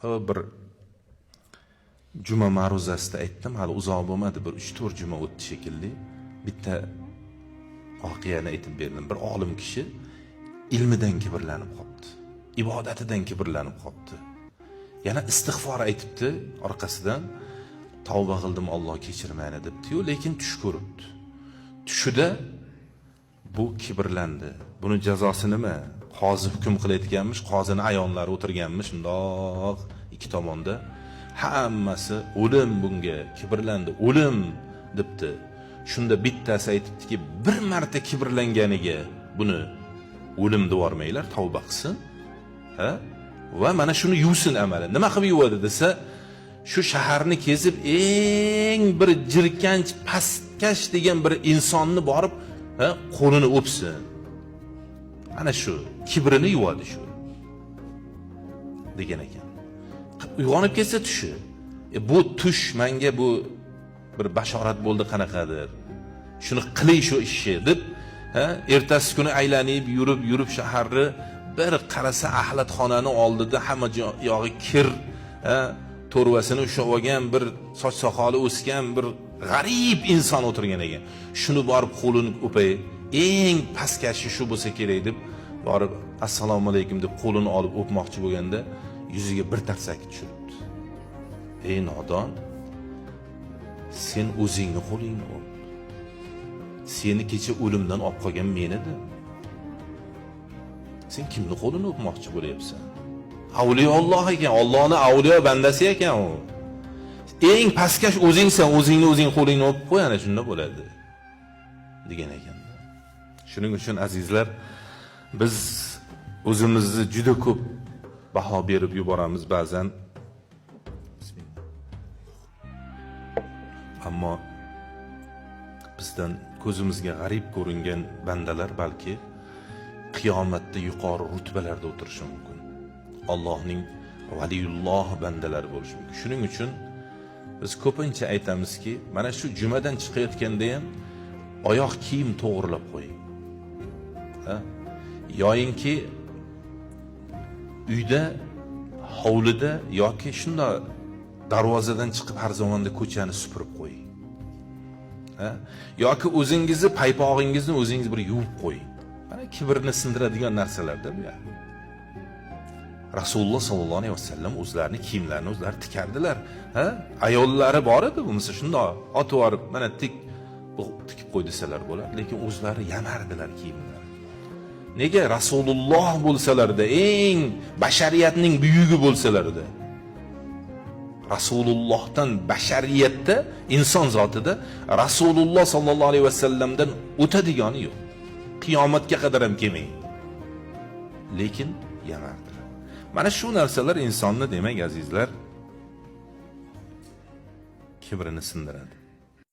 bir juma ma'ruzasida aytdim, hali uzoq bo'lmadi, bir 3-4 juma o'tdi shekilli. Bitta voqeani aytib berdim. Bir olim kishi ilmidan kibrlanib qolibdi, ibodatidan kibrlanib qolibdi. Yana istig'for aytibdi orqasidan, tavba qildim, Alloh kechir meni debdi-yu, lekin tush ko'ribdi. Tushida bu kibrlandi. Buni jazosi nima? Qozi hukm qilayotganmish, qozining ayonlari o'tirganmish, undoq ikki tomonda. Hammasi o'lim bunga, kibrlandi, o'lim debdi. Shunda bittasi aytibdiki, bir marta kibrlanganiga buni o'lim devormanglar, tavba qilsin. Ha? Va mana shuni yuvsin amali. Nima qilib yuvadi desa, shu shaharni kezib eng bir jirkanch, pastkash degan bir insonni borib, qo'lini o'psin. Ana shu kibrini yuvadi shu. degan ekan. Uyg'onib ketsa tushi. Bu tush menga bu bir bashorat bo'ldi qanaqadir. Shuni qiling shu ishni deb, ertasi kuni aylanib yurib shaharni bir qarasa axlatxonani oldida hamma yog'i kir, to'rvasini ushlab olgan bir soch soqoli o'sgan bir g'arib inson o'tirgan ekan. Shuni borib qo'lini o'pay, eng pastkashi shu bo'lsa kerak deb borib assalomu alaykum deb qo'lini olib o'pmoqchi bo'lganda yuziga bir tarsak tushiribdi. Ey nodon, sen o'zingni qo'lingni o'p. Seni kecha o'limdan olib qolgan men edim. Sen kimni qo'lini o'pmoqchi bo'lyapsan? Avliyo Alloh ekan, Allohning avliyo bandasi ekan u. Eng pastkash o'zingsan, o'zing qo'lingni o'pib qo'y, ana shunda bo'ladi degan ekan. Shuning uchun azizlar, biz o'zimizni juda ko'p baho berib yuboramiz ba'zan. Ammo bizdan ko'zimizga g'arib ko'ringan bandalar balki qiyomatda yuqori rutbalarda o'tirishi mumkin. Allohning valiyulloh bandalari bo'lishi mumkin. Shuning uchun biz ko'pincha aytamizki, mana shu jumadan chiqayotganda ham oyoq kiyim to'g'rilab qo'ying. Yoyinki uyda, hovlida yoki shunda darvozadan chiqib har zamonda ko'chani supurib qo'ying. Yoki o'zingizni paypog'ingizni o'zingiz bir yuvib qo'ying. Mana kibrni sindiradigan narsalarda bu. Rasululloh sallallohu alayhi vasallam o'zlarining kiyimlarini o'zlari tikardilar. Ayollari bor edi, bo'lmasa shunda otib olib, mana tikib qo'y desalar bo'lar, lekin o'zlari yamardilar kiyimlarini. Nega? Rasululloh bo'lsalarda, eng bashariyatning buyugi bo'lsalarda, Rasulullohdan bashariyatda, inson zotida Rasululloh sallallohu alayhi vasallamdan o'tadigani yo'q. Qiyomatga qadar ham kelmaydi. Lekin yamardilar. Mana shu narsalar insonni, demak azizlar, kibrini sindiradi.